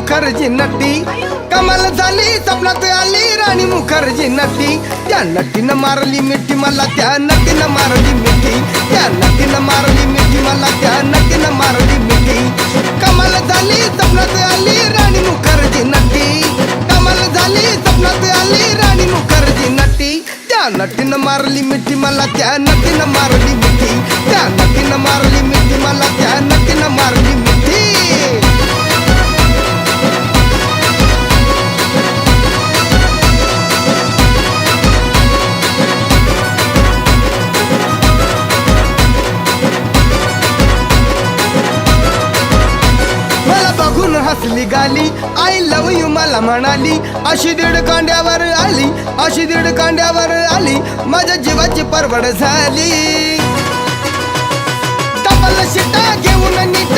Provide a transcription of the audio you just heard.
मुखर्जी नटी कमाल झाली स्वप्नात आली राणी मुखर्जी नटी त्या नटीनं मारली मिठी मला त्या नटीनं मारली मिठी त्या नटीनं मारली मिठी मला त्या नटीनं मारली मिठी कमाल झाली स्वप्नात आली राणी मुखर्जी नटी कमाल झाली स्वप्नात आली राणी मुखर्जी नटी त्या नटीनं मारली मिठी मला त्या नटीनं मारली मिठी त्या नटीनं मारली मिठी मला त्या नटीनं मारली मिठी हसली गाली आय लव यू मला म्हणाली अशी दीड कांड्यावर आली अशी दीड कांड्यावर आली माझ्या जीवाची परवड झाली डबल शिटा घेऊन नीट